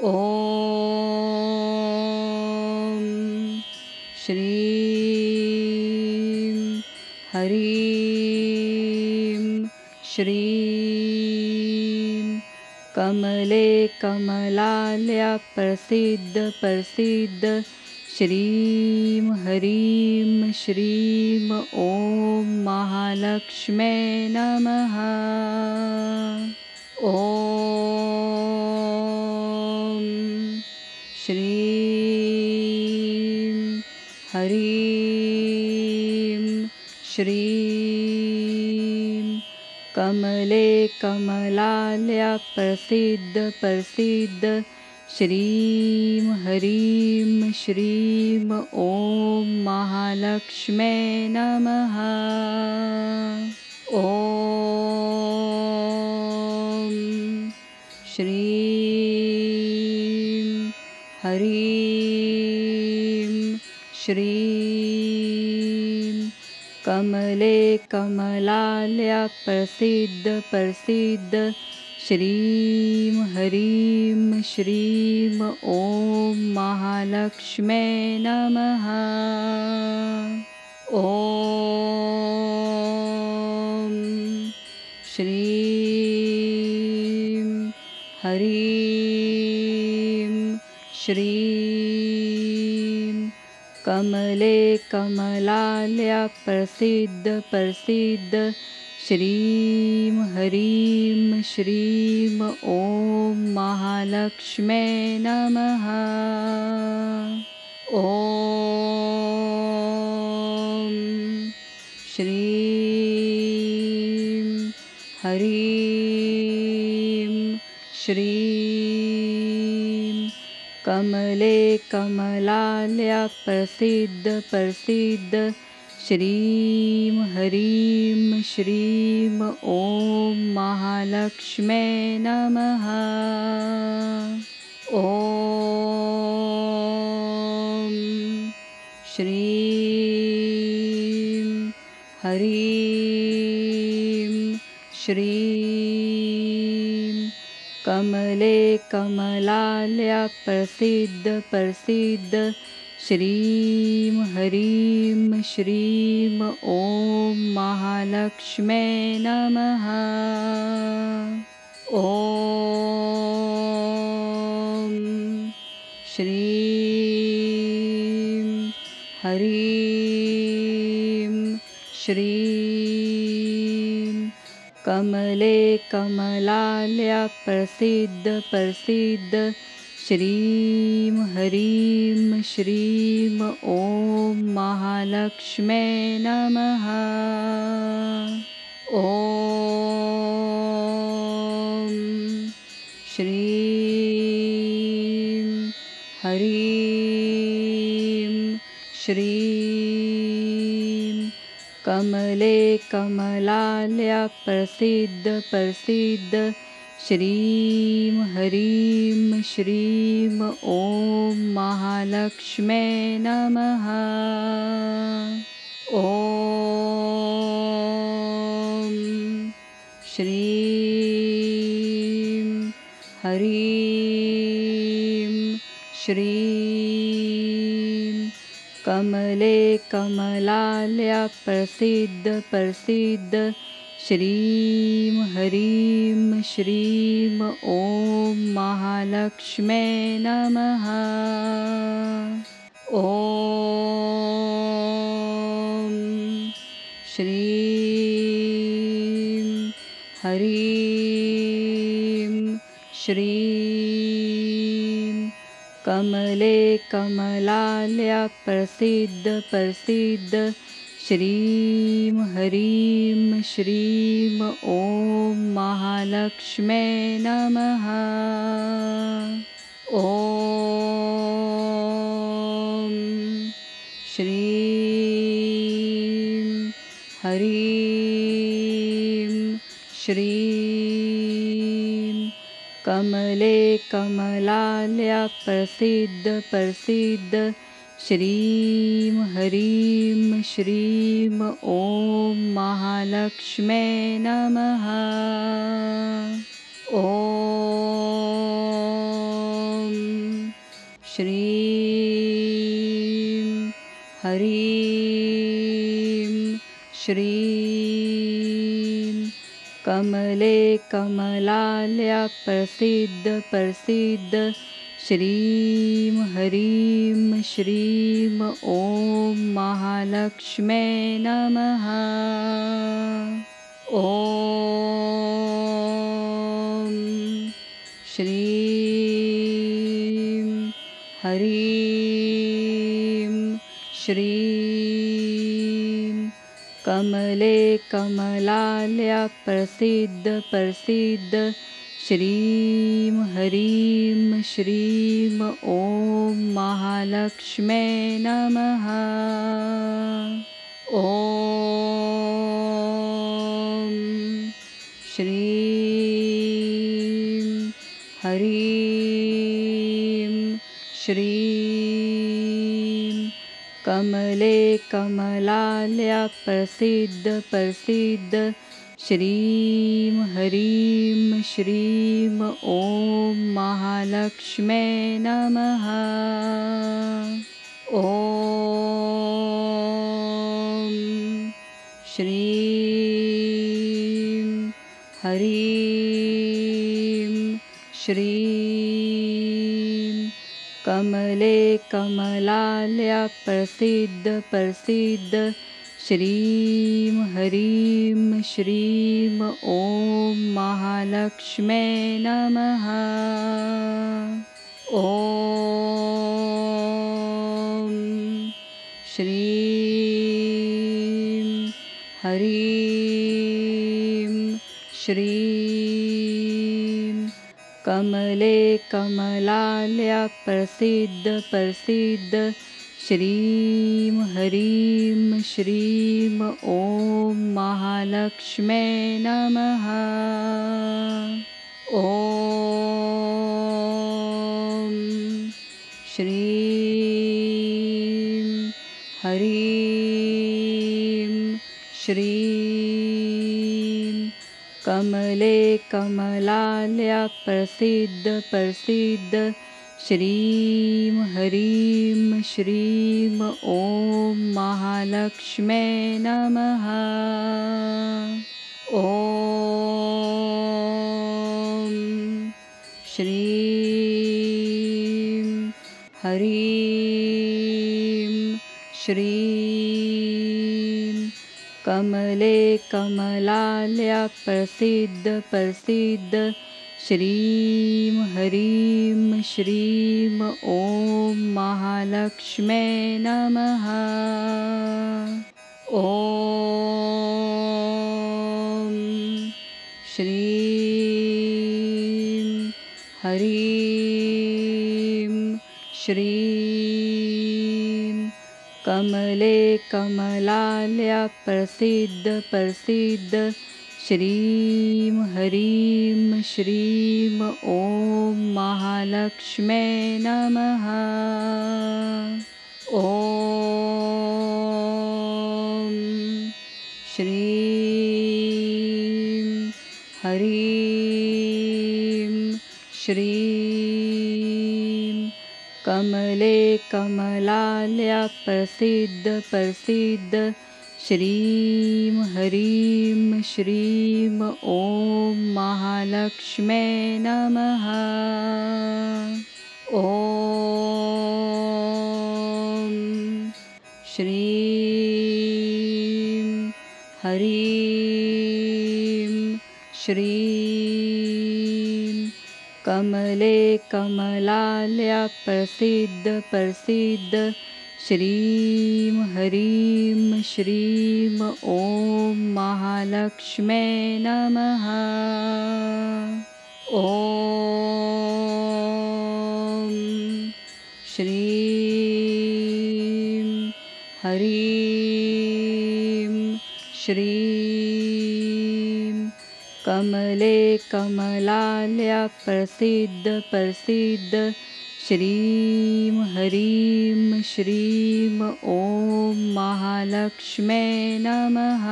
ॐ श्रीं हरीं श्रीं कमले कमलालया प्रसीद श्रीं हरीं श्रीं ॐ महालक्ष्म्यै नमः। ॐ श्रीं हरीं श्रीं कमले कमलालया प्रसीद श्रीं हरीं श्रीं ॐ महालक्ष्म्यै नमः। ॐ श्रीं हरीं श्रीं कमले कमलालया प्रसीद श्रीं हरीं श्रीं ॐ महालक्ष्म्यै नमः। ॐ श्रीं हरीं श्रीं कमले कमलालया प्रसीद श्रीं हरीं श्रीं ॐ महालक्ष्म्यै नमः। ॐ श्रीं हरीं श्रीं कमले कमलालया प्रसीद श्रीं हरीं श्रीं ॐ महालक्ष्म्यै नमः। ॐ श्रीं हरीं श्रीं कमले कमलालया प्रसीद श्रीं हरीं श्रीं ॐ महालक्ष्म्यै नमः। ॐ श्रीं हरीं श्रीं कमले कमलालया प्रसीद श्रीं हरीं श्रीं ॐ महालक्ष्म्यै नमः। ॐ श्रीं हरीं श्रीं कमले कमलालया प्रसीद श्रीं हरीं श्रीं ॐ महालक्ष्म्यै नमः। ॐ श्रीं हरीं श्रीं कमले कमलालया प्रसीद श्रीं हरीं श्रीं ॐ महालक्ष्म्यै नमः। ॐ श्रीं हरीं श्रीं कमले कमलालया प्रसीद श्रीं हरीं श्रीं ॐ महालक्ष्म्यै नमः। ॐ श्रीं हरीं श्रीं कमले कमलालया प्रसीद श्रीं हरीं श्रीं ॐ महालक्ष्म्यै नमः। ॐ श्रीं हरीं श्रीं कमले कमलालया प्रसीद श्रीं हरीं श्रीं ॐ महालक्ष्म्यै नमः। ॐ श्रीं हरीं श्रीं कमले कमलालया प्रसीद श्रीं हरीं श्रीं ॐ महालक्ष्म्यै नमः। ॐ श्रीं हरीं श्रीं कमले कमलालया प्रसीद श्रीं हरीं श्रीं ॐ महालक्ष्म्यै नमः। ॐ श्रीं हरीं श्रीं कमले कमलालया प्रसीद श्रीं हरीं श्रीं ॐ महालक्ष्म्यै नमः। ॐ श्रीं हरीं श्रीं कमले कमलालया प्रसीद श्रीं हरीं श्रीं ॐ महालक्ष्म्यै नमः। ॐ श्रीं हरीं श्रीं कमले कमलालया प्रसीद श्रीं हरीं श्रीं ॐ महालक्ष्म्यै नमः। ॐ श्रीं हरीं श्रीं कमले कमलालया प्रसीद श्रीं हरीं श्रीं ॐ महालक्ष्म्यै नमः। ॐ श्रीं हरीं श्रीं कमले कमलालया प्रसीद श्रीं हरीं श्रीं ॐ महालक्ष्म्यै नमः। ॐ श्रीं हरीं श्रीं कमले कमलालया प्रसीद श्रीं हरीं श्रीं ॐ महालक्ष्म्यै नमः। ॐ श्रीं हरीं श्रीं कमले कमलालया प्रसीद श्रीं हरीं श्रीं ॐ महालक्ष्म्यै नमः। ॐ श्रीं हरीं श्रीं कमले कमलालया प्रसीद श्रीं हरीं श्रीं ॐ महालक्ष्म्यै नमः।